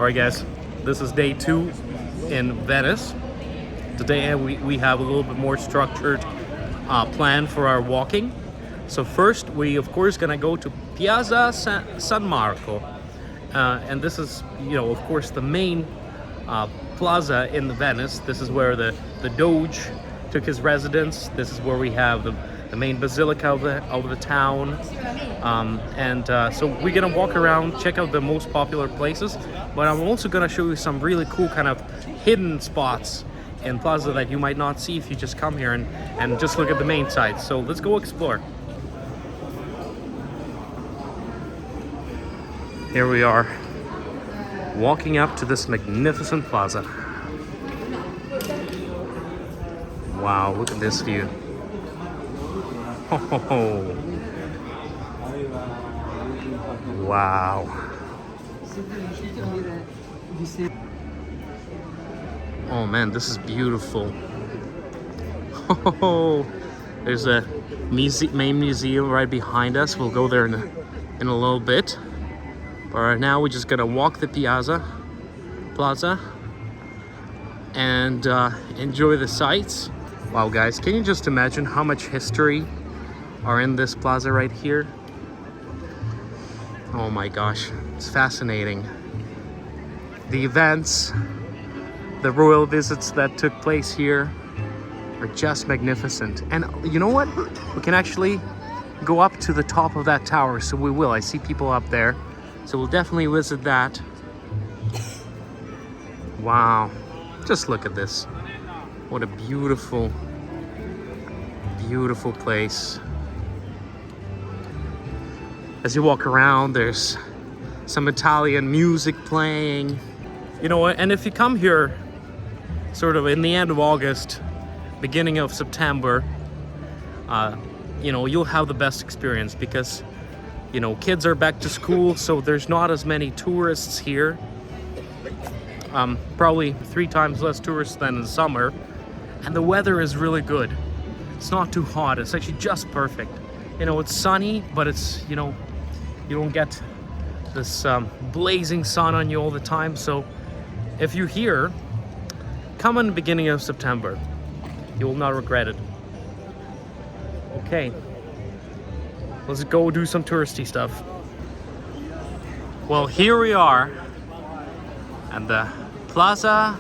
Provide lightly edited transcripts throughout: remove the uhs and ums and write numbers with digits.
Alright guys, this is day 2 in Venice. Today we have a little bit more structured plan for our walking. So first we of course gonna go to Piazza San Marco. And this is, of course, the main plaza in Venice. This is where the Doge took his residence. This is where we have the main Basilica of the town. So we're gonna walk around, check out the most popular places, but I'm also gonna show you some really cool kind of hidden spots in Plaza that you might not see if you just come here and just look at the main site. So let's go explore. Here we are, walking up to this magnificent plaza. Wow, look at this view. Oh, wow. Oh man, this is beautiful. Oh, there's a main museum right behind us. We'll go there in a little bit. But right now we're just gonna walk the plaza and enjoy the sights. Wow guys, can you just imagine how much history are in this plaza right here? Oh my gosh, it's fascinating. The events, the royal visits that took place here are just magnificent. And you know what? We can actually go up to the top of that tower, so we will. I see people up there. So we'll definitely visit that. Wow, just look at this. What a beautiful, beautiful place. As you walk around, there's some Italian music playing. And if you come here sort of in the end of August, beginning of September, you'll have the best experience because kids are back to school, so there's not as many tourists here. Probably 3 times less tourists than in summer. And the weather is really good. It's not too hot. It's actually just perfect. It's sunny, but it's, you don't get this blazing sun on you all the time. So if you're here, come in the beginning of September. You will not regret it. Okay. Let's go do some touristy stuff. Well, here we are at the Plaza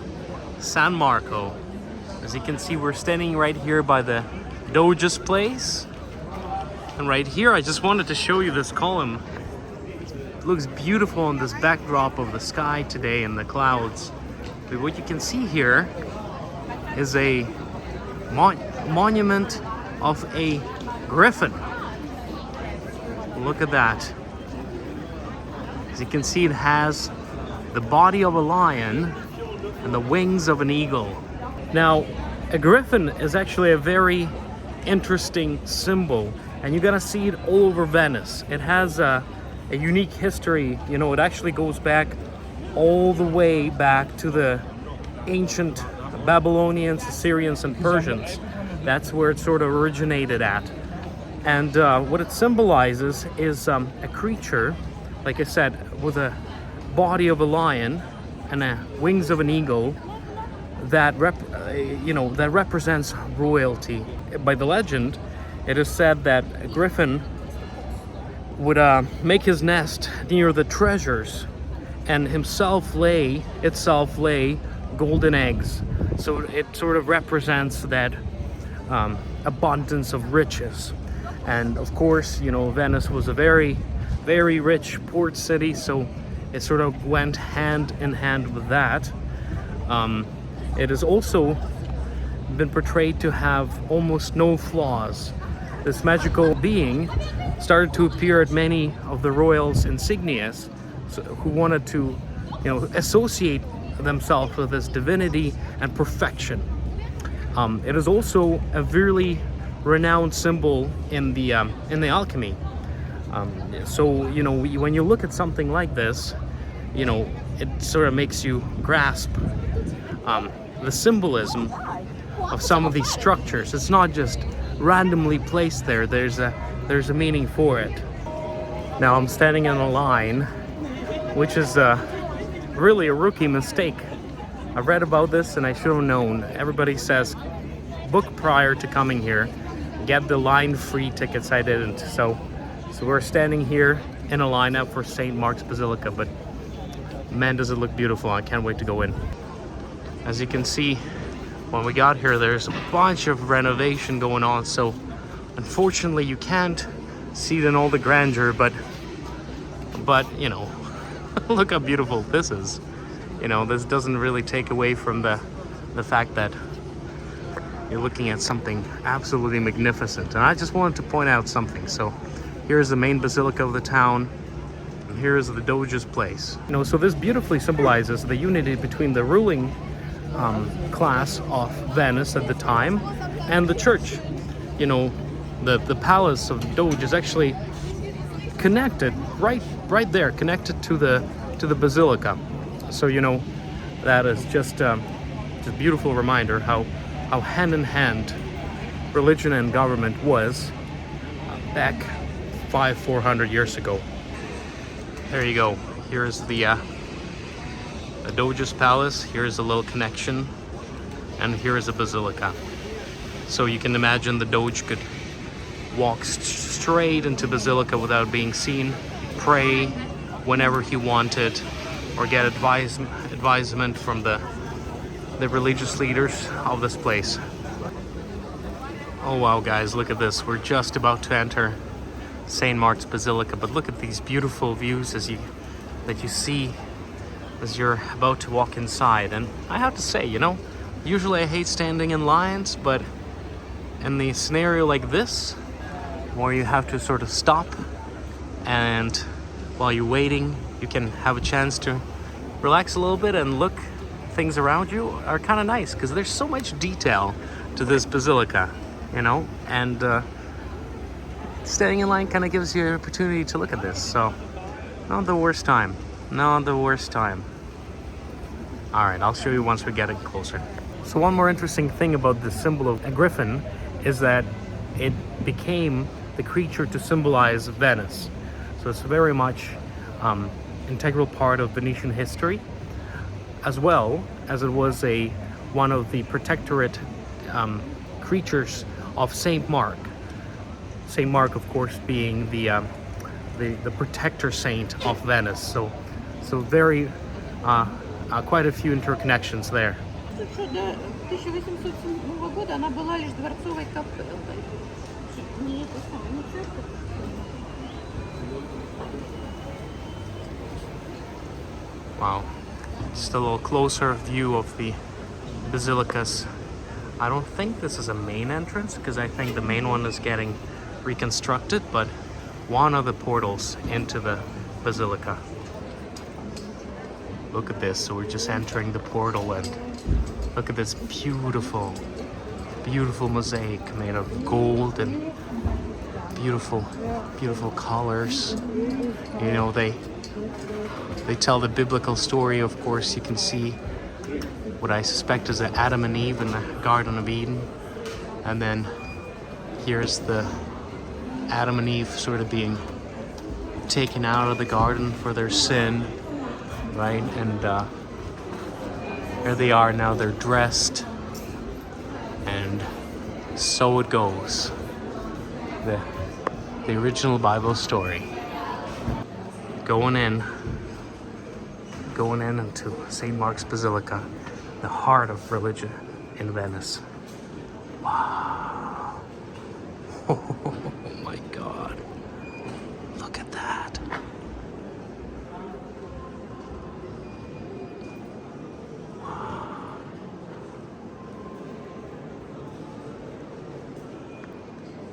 San Marco. As you can see, we're standing right here by the Doge's place. And right here, I just wanted to show you this column. It looks beautiful in this backdrop of the sky today and the clouds. But what you can see here is a monument of a griffin. Look at that. As you can see, it has the body of a lion and the wings of an eagle. Now, a griffin is actually a very interesting symbol, and you're gonna see it all over Venice. It has a unique history. It actually goes back all the way back to the ancient Babylonians, Assyrians, and Persians. That's where it sort of originated at. And what it symbolizes is a creature, like I said, with a body of a lion and wings of an eagle that represents royalty. By the legend, it is said that a griffin would make his nest near the treasures and itself lay golden eggs. So it sort of represents that abundance of riches. And of course, Venice was a very, very rich port city, so it sort of went hand in hand with that. It has also been portrayed to have almost no flaws. This magical being started to appear at many of the royals' insignias, who wanted to, associate themselves with this divinity and perfection. It is also a really renowned symbol in the alchemy. When you look at something like this, it sort of makes you grasp the symbolism of some of these structures. It's not just randomly placed there. There's a meaning for it. Now I'm standing in a line, which is really a rookie mistake. I read about this and I should have known. Everybody says book prior to coming here. Get the line free tickets. I didn't. So we're standing here in a lineup for St. Mark's Basilica, but man, does it look beautiful. I can't wait to go in. As you can see, when we got here, there's a bunch of renovation going on, so unfortunately you can't see it in all the grandeur, but you know, look how beautiful this is. You know, this doesn't really take away from the fact that you're looking at something absolutely magnificent. And I just wanted to point out something. So here's the main basilica of the town, and here's the Doge's place. You know, so this beautifully symbolizes the unity between the ruling class of Venice at the time and the church. You know, the palace of the Doge is actually connected right there, connected to the basilica. So you know, that is just a beautiful reminder how hand in hand religion and government was back 400 years ago. There you go. Here's the Doge's palace. Here's a little connection, and here is a basilica. So you can imagine the Doge could walk straight into basilica without being seen, pray whenever he wanted, or get advisement from the religious leaders of this place. Oh wow, guys, look at this. We're just about to enter St. Mark's Basilica, but look at these beautiful views that you see as you're about to walk inside. And I have to say, you know, usually I hate standing in lines, but in the scenario like this, where you have to sort of stop, and while you're waiting, you can have a chance to relax a little bit and look things around you, are kind of nice, because there's so much detail to this basilica, you know, and standing in line kind of gives you an opportunity to look at this. So not the worst time. All right, I'll show you once we get it closer. So one more interesting thing about the symbol of a griffin is that it became the creature to symbolize Venice. So it's very much integral part of Venetian history, as well as it was one of the protectorate creatures of Saint Mark. Saint Mark, of course, being the protector saint of Venice. So very quite a few interconnections there. Wow, just a little closer view of the basilicas. I don't think this is a main entrance, because I think the main one is getting reconstructed, but one of the portals into the basilica. Look at this. So we're just entering the portal, and look at this beautiful mosaic made of gold and beautiful colors. You know, they tell the biblical story. Of course, you can see what I suspect is Adam and Eve in the Garden of Eden, and then here's the Adam and Eve sort of being taken out of the garden for their sin, right? And here they are now. They're dressed, and so it goes. The original Bible story. Going in into St. Mark's Basilica, the heart of religion in Venice. Wow. Oh my God. Look at that. Wow.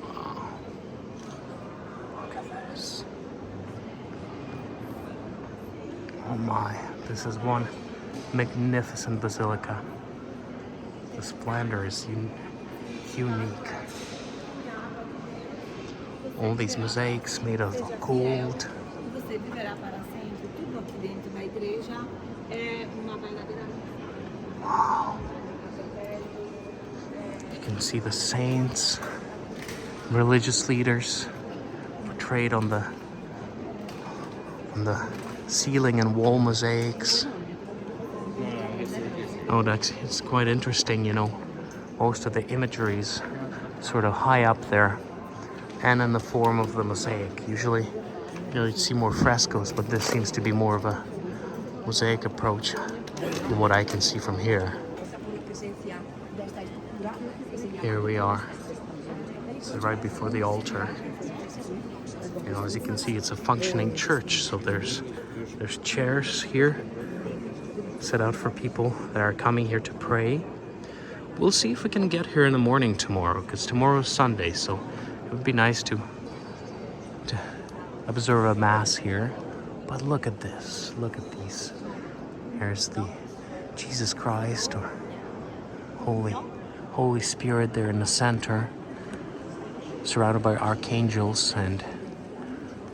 Wow. Look at this. Oh my. This is one magnificent basilica. The splendor is unique. All these mosaics made of gold. Wow. You can see the saints, religious leaders portrayed on the ceiling and wall mosaics. Oh, it's quite interesting, you know. Most of the imagery's sort of high up there and in the form of the mosaic. Usually, you know, you'd see more frescoes, but this seems to be more of a mosaic approach from what I can see from here. Here we are. This is right before the altar. You know, as you can see, it's a functioning church, so there's chairs here set out for people that are coming here to pray. We'll see if we can get here in the morning tomorrow, because tomorrow's Sunday, so it would be nice to observe a mass here. But look at this, look at these. Here's the Jesus Christ or Holy Spirit there in the center, surrounded by archangels and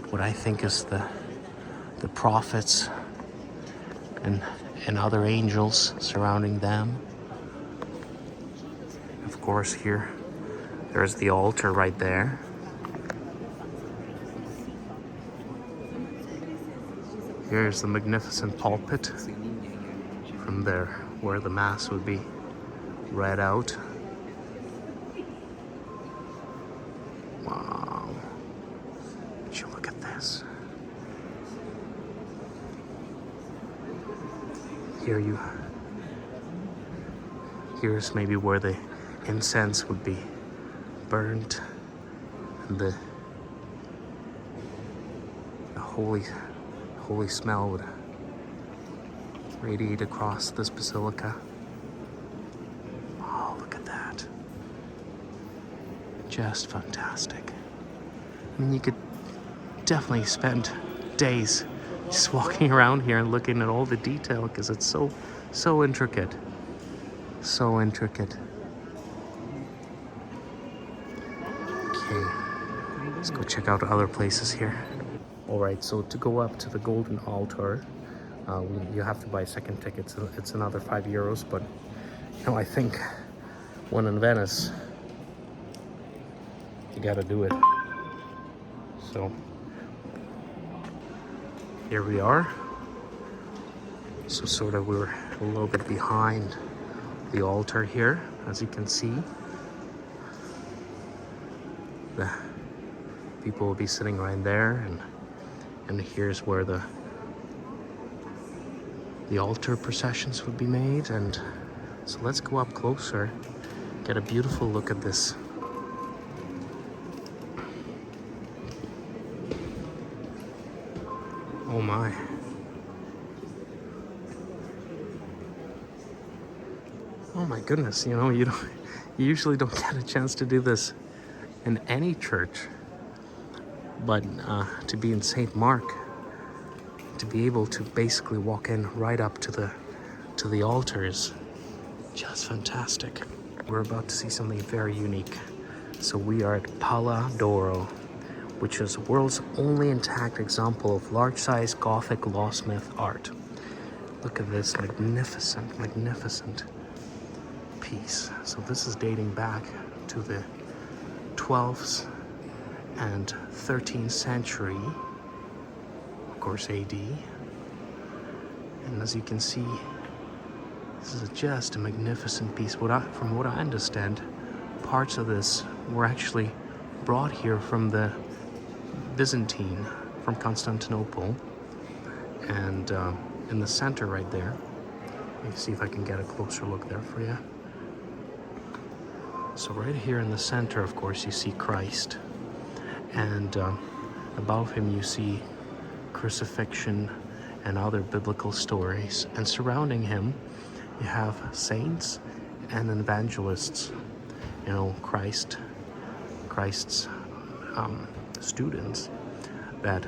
what I think is the prophets and other angels surrounding them. Of course, here there's the altar right there. Here's the magnificent pulpit from there where the mass would be read out. Wow. Would you look at this? Here's maybe where the incense would be burnt and the holy smell would radiate across this basilica. Oh, look at that. Just fantastic. I mean, you could definitely spend days just walking around here and looking at all the detail because it's so intricate. So intricate. Okay, let's go check out other places here. Alright, so to go up to the golden altar, you have to buy second tickets. It's another €5, but you know, I think when in Venice, you gotta do it. So here we are. So sort of we're a little bit behind the altar here, as you can see. The people will be sitting right there, and here's where the altar processions would be made. And so let's go up closer, get a beautiful look at this. Oh my. Oh my goodness, you know, you usually don't get a chance to do this in any church, but to be in St. Mark, to be able to basically walk in right up to the altar is just fantastic. We're about to see something very unique. So we are at Pala d'Oro, which is the world's only intact example of large-size Gothic lawsmith art. Look at this magnificent piece. So this is dating back to the 12th and 13th century, of course AD. And as you can see, this is just a magnificent piece. From what I understand, parts of this were actually brought here from the Byzantine, from Constantinople. And in the center right there, let me see if I can get a closer look there for you. So right here in the center, of course, you see Christ, and above him you see crucifixion and other biblical stories, and surrounding him you have saints and evangelists, you know, Christ's students that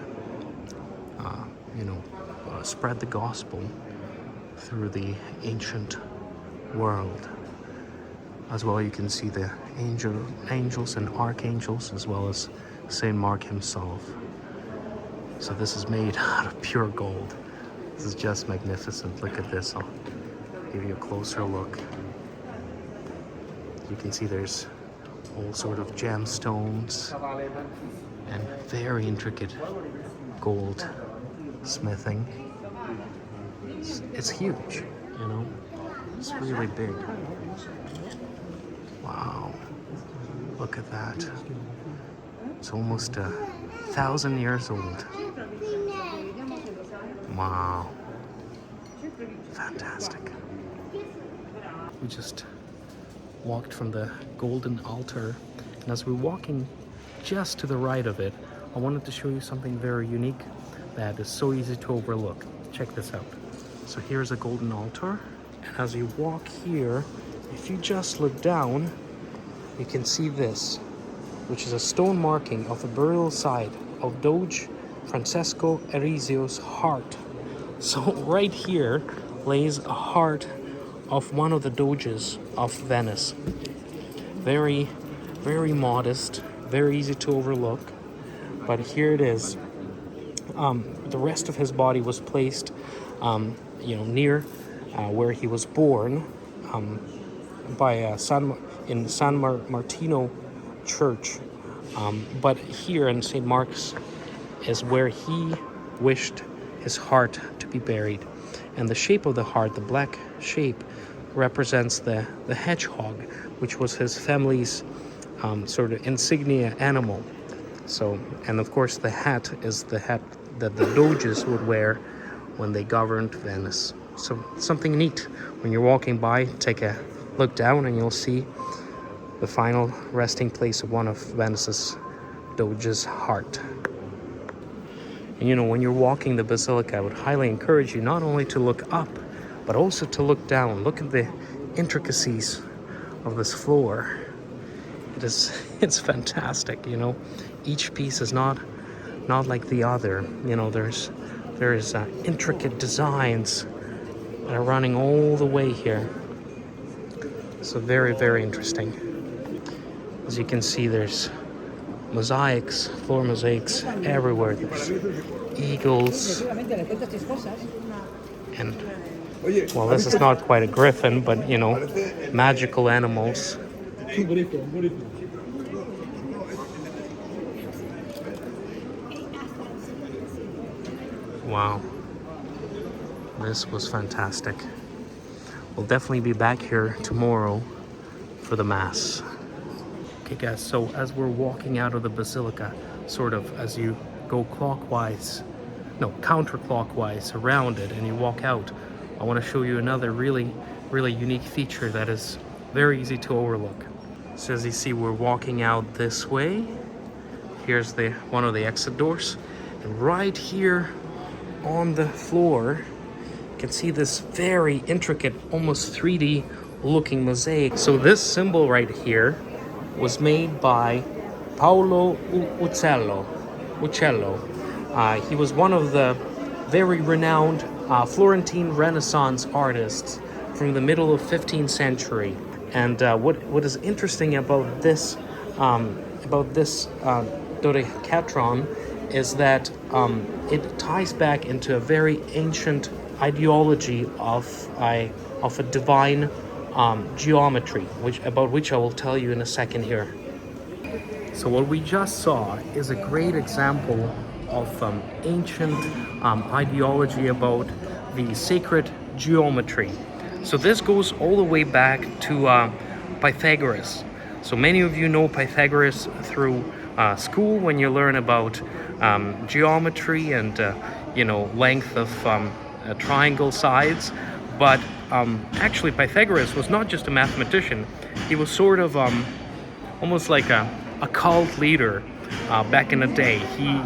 spread the gospel through the ancient world. As well, you can see the angels and archangels, as well as St. Mark himself. So this is made out of pure gold. This is just magnificent. Look at this. I'll give you a closer look. You can see there's all sort of gemstones and very intricate gold smithing. It's huge, you know. It's really big. Wow. Look at that. It's almost 1,000 years old. Wow. Fantastic. We just walked from the golden altar, and as we're walking just to the right of it, I wanted to show you something very unique that is so easy to overlook. Check this out. So here's a golden altar, and as you walk here, if you just look down, you can see this, which is a stone marking of the burial site of Doge Francesco Erizio's heart. So right here lays a heart of one of the Doges of Venice. Very, very modest, very easy to overlook, but here it is. The rest of his body was placed, near where he was born, by San Martino Church. But here in St. Mark's is where he wished his heart to be buried. And the shape of the heart, the black shape, represents the hedgehog, which was his family's sort of insignia animal. So, and of course the hat is the hat that the Doges would wear when they governed Venice. So something neat. When you're walking by, take a look down and you'll see the final resting place of one of Venice's Doge's heart. And when you're walking the Basilica, I would highly encourage you not only to look up, but also to look down. Look at the intricacies of this floor. It's fantastic, Each piece is not like the other. There's intricate designs that are running all the way here. So very, very interesting. As you can see, there's mosaics, floor mosaics everywhere. There's eagles. And, well, this is not quite a griffin, but, magical animals. Wow. This was fantastic. We'll definitely be back here tomorrow for the Mass. Okay guys, so as we're walking out of the Basilica, sort of as you go counterclockwise around it and you walk out, I want to show you another really, really unique feature that is very easy to overlook. So as you see, we're walking out this way. Here's one of the exit doors. And right here on the floor, you can see this very intricate, almost 3D looking mosaic. So this symbol right here was made by Paolo Uccello. He was one of the very renowned Florentine Renaissance artists from the middle of 15th century. And what is interesting about this dodecatron is that it ties back into a very ancient ideology of a divine geometry, about which I will tell you in a second here. So what we just saw is a great example of ancient ideology about the sacred geometry. So this goes all the way back to Pythagoras. So many of you know Pythagoras through school when you learn about geometry and length of triangle sides. But actually Pythagoras was not just a mathematician. He was sort of almost like a cult leader back in the day.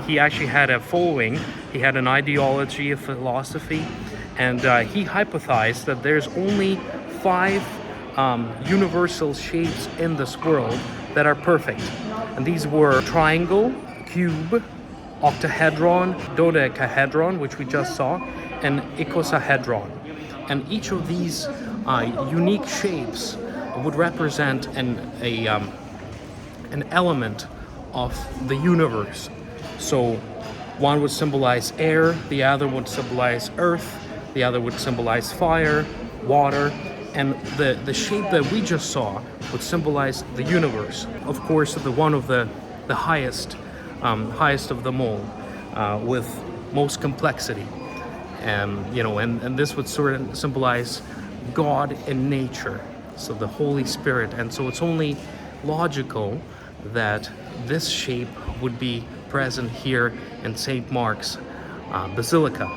He actually had a following. He had an ideology, a philosophy, and he hypothesized that there's only 5 universal shapes in this world that are perfect. And these were triangle, cube, octahedron, dodecahedron, which we just saw, and icosahedron. And each of these unique shapes would represent an element of the universe. So one would symbolize air, the other would symbolize earth, the other would symbolize fire, water, and the shape that we just saw would symbolize the universe. Of course, one of the highest of them all, with most complexity. And this would sort of symbolize God in nature, so the Holy Spirit. And so it's only logical that this shape would be present here in St. Mark's Basilica.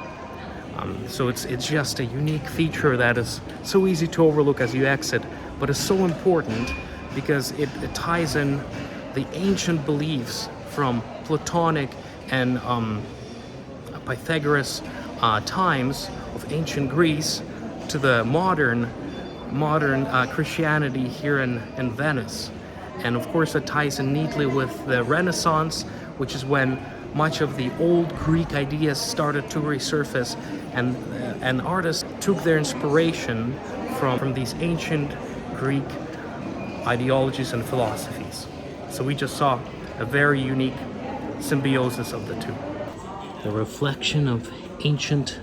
So it's just a unique feature that is so easy to overlook as you exit, but is so important because it ties in the ancient beliefs from Platonic and Pythagoras times of ancient Greece to the modern Christianity here in Venice. And of course it ties in neatly with the Renaissance, which is when much of the old Greek ideas started to resurface, and artists took their inspiration from these ancient Greek ideologies and philosophies. So we just saw a very unique symbiosis of the two. The reflection of ancient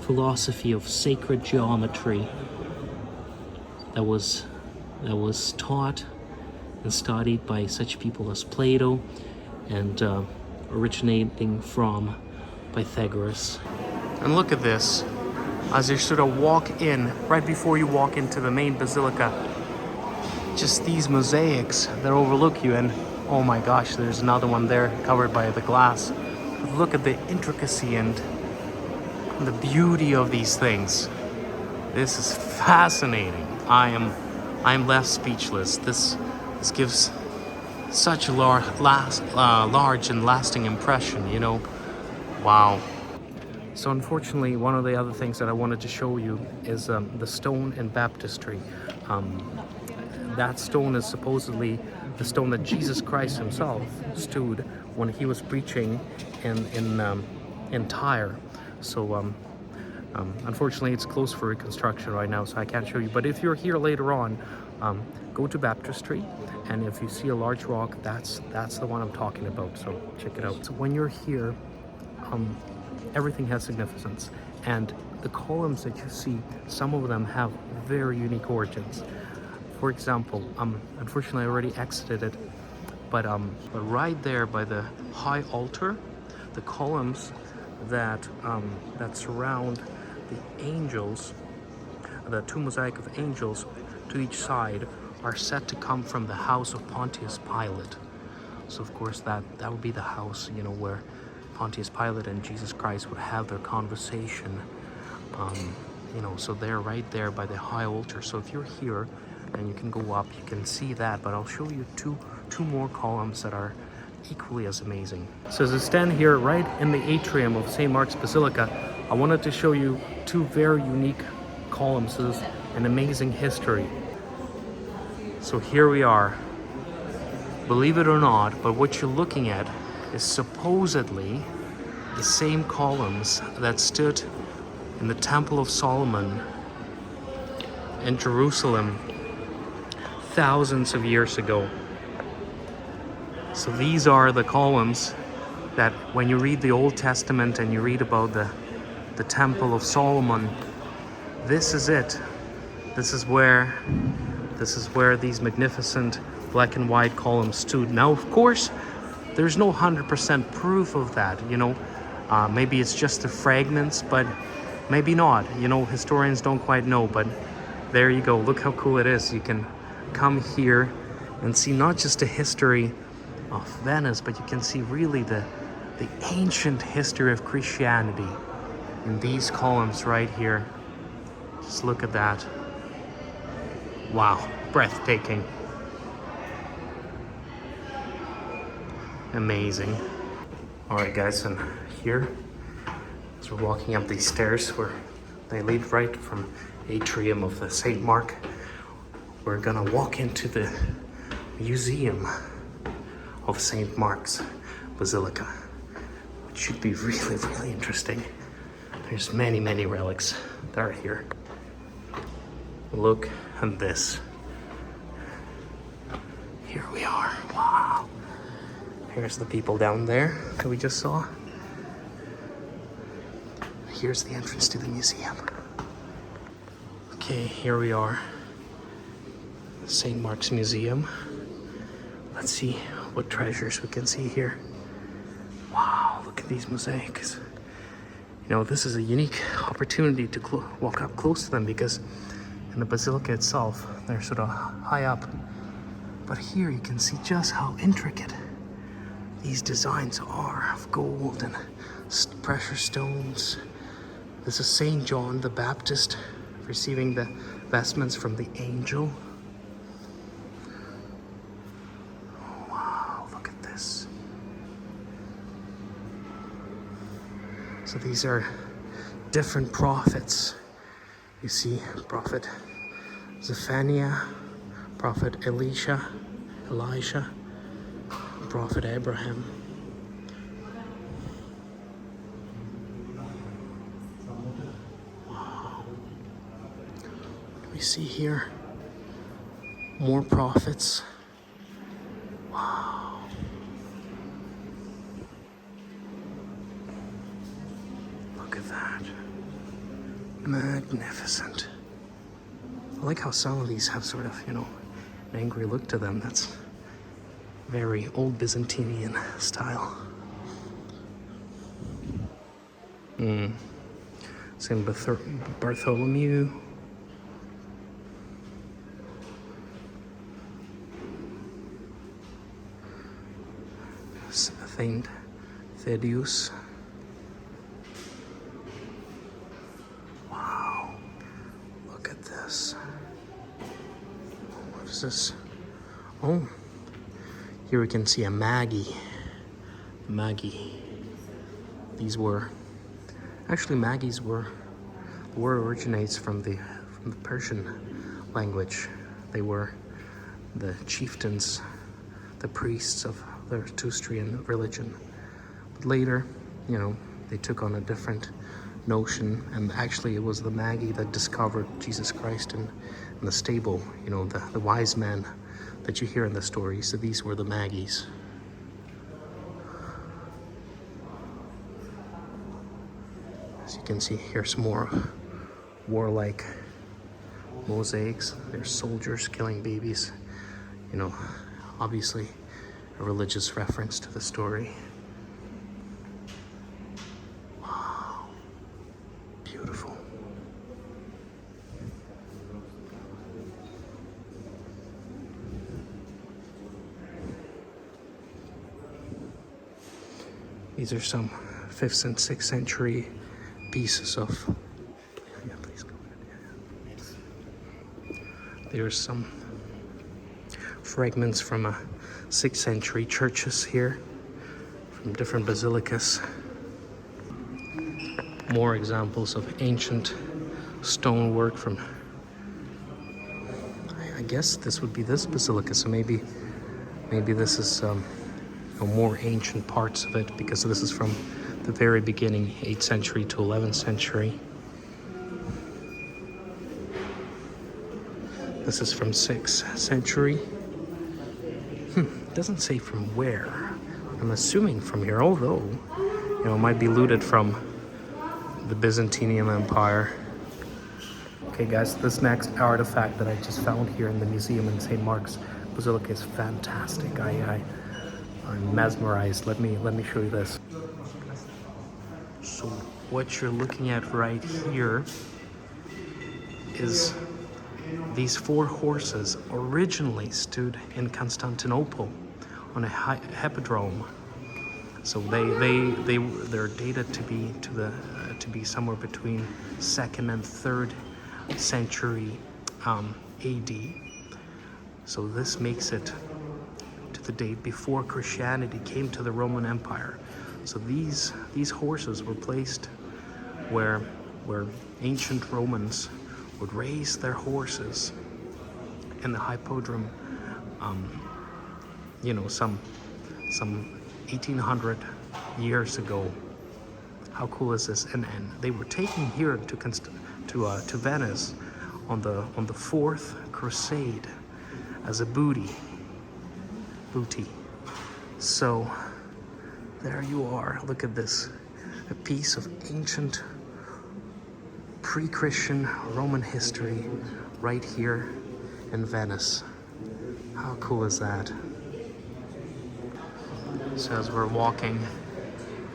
philosophy of sacred geometry that was taught and studied by such people as Plato, and originating from Pythagoras. And look at this, as you sort of walk in, right before you walk into the main basilica, just these mosaics that overlook you, and oh my gosh, there's another one there covered by the glass. But look at the intricacy and the beauty of these things. This is fascinating. I'm left speechless. This gives such a large and lasting impression, you know. Wow. So unfortunately, one of the other things that I wanted to show you is the stone in baptistry. That stone is supposedly the stone that Jesus Christ himself stood when he was preaching in Tyre. So unfortunately, it's closed for reconstruction right now, so I can't show you. But if you're here later on, go to baptistry, and if you see a large rock, that's the one I'm talking about, so check it out. So when you're here, everything has significance, and the columns that you see, some of them have very unique origins. For example, unfortunately I already exited it, but right there by the high altar, the columns that surround the angels, the two mosaic of angels to each side, are said to come from the house of Pontius Pilate. So of course that would be the house, you know, where Pontius Pilate and Jesus Christ would have their conversation. You know, so they're right there by the high altar. So if you're here and you can go up, you can see that, but I'll show you two more columns that are equally as amazing. So as I stand here right in the atrium of St. Mark's Basilica, I wanted to show you two very unique columns. This is an amazing history. So here we are. Believe it or not, but what you're looking at is supposedly the same columns that stood in the Temple of Solomon in Jerusalem thousands of years ago. So these are the columns that when you read the Old Testament and you read about the Temple of Solomon, this is it. This is where these magnificent black and white columns stood. Now, of course, there's no 100% proof of that, you know. Maybe it's just the fragments, but maybe not. You know, historians don't quite know, but there you go. Look how cool it is. You can come here and see not just the history of Venice, but you can see really the ancient history of Christianity in these columns right here. Just look at that. Wow, breathtaking. Amazing. All right, guys, and here, as we're walking up these stairs where they lead right from atrium of the St. Mark, we're gonna walk into the museum of St. Mark's Basilica, which should be really, really interesting. There's many, many relics that are here. Look at this. Here we are. Wow. Here's the people down there that we just saw. Here's the entrance to the museum. Okay, here we are. St. Mark's Museum. Let's see what treasures we can see here. Wow, look at these mosaics. You know, this is a unique opportunity to walk up close to them because And the Basilica itself, they're sort of high up. But here you can see just how intricate these designs are of gold and precious stones. This is Saint John the Baptist receiving the vestments from the angel. Oh, wow, look at this. So these are different prophets. You see Prophet Zephaniah, Prophet Elisha, Prophet Abraham. Wow. We see here more prophets. Wow. Look at that. Magnificent. I like how some of these have sort of, an angry look to them. That's very old Byzantine style. Saint Bartholomew. Saint Thaddeus. Wow, look at this. What is this? Oh, here we can see a Magi. These were actually Magis were the word originates from the Persian language. They were the chieftains, the priests of the Zoroastrian religion. But later, they took on a different notion, and actually it was the Magi that discovered Jesus Christ in the stable, the wise men that you hear in the story. So these were the Magis. As you can see, here's more warlike mosaics. There's soldiers killing babies. Obviously a religious reference to the story. Wow. Beautiful. These are some 5th and 6th century pieces of... Yeah, please go ahead. There's some fragments from 6th century churches here, from different basilicas. More examples of ancient stonework from... I guess this would be this basilica, so maybe this is more ancient parts of it, because this is from the very beginning, 8th century to 11th century. This is from 6th century. It doesn't say from where. I'm assuming from here, although, it might be looted from the Byzantine Empire. Okay guys, this next artifact that I just found here in the museum in St. Mark's Basilica is fantastic. I'm mesmerized. Let me show you this. So what you're looking at right here is these 4 horses originally stood in Constantinople on a Hippodrome. So they're dated to be somewhere between 2nd and 3rd century AD. So this makes it to the date before Christianity came to the Roman Empire. So these horses were placed where ancient Romans would raise their horses in the Hippodrome, some 1800 years ago. How cool is this? And they were taken here to Venice on the 4th Crusade as a booty. So there you are. Look at this, a piece of ancient pre-Christian Roman history right here in Venice. How cool is that? So as we're walking,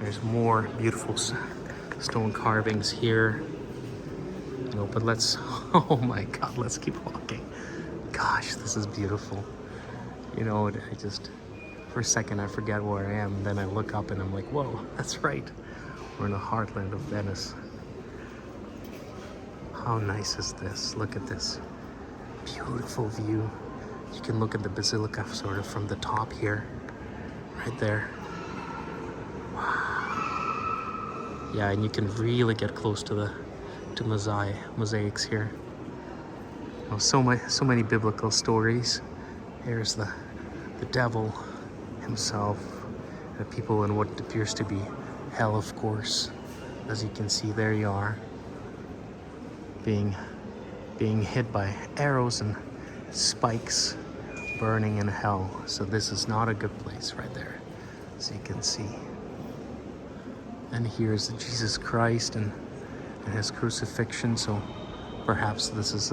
there's more beautiful stone carvings here. You know, but let's, oh my God, let's keep walking. Gosh, this is beautiful. You know, I just, for a second, I forget where I am. Then I look up and I'm like, whoa, that's right. We're in the heartland of Venice. How nice is this? Look at this beautiful view. You can look at the Basilica sort of from the top here, right there. Wow. Yeah, and you can really get close to the mosaics here. You know, so many biblical stories. Here's the devil himself, the people in what appears to be hell, of course. As you can see, there you are, being hit by arrows and spikes, burning in hell. So this is not a good place right there, as you can see. And here's Jesus Christ and his crucifixion. So perhaps this is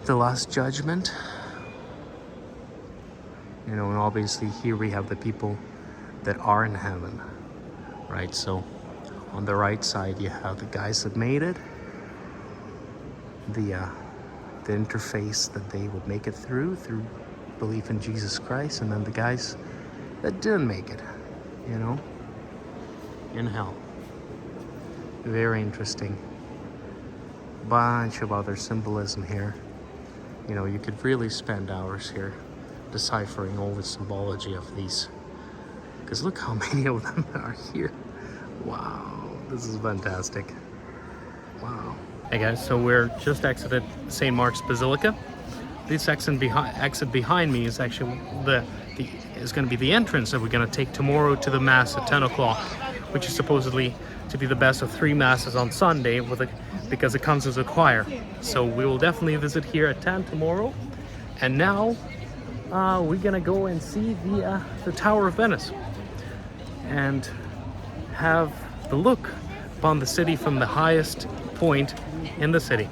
the last judgment. You know, and obviously here we have the people that are in heaven, right? So on the right side you have the guys that made it, the interface that they would make it through belief in Jesus Christ, and then the guys that didn't make it, you know, in hell. Very interesting. Bunch of other symbolism here. You know, you could really spend hours here deciphering all the symbology of these, because look how many of them are here. Wow, this is fantastic. Wow. Hey guys, so we're just exited St. Mark's Basilica. This exit behind me is actually is going to be the entrance that we're going to take tomorrow to the Mass at 10 o'clock, which is supposedly to be the best of 3 Masses on Sunday because it comes as a choir. So we will definitely visit here at 10 tomorrow. And now we're going to go and see the Tower of Venice and have the look upon the city from the highest point in the city.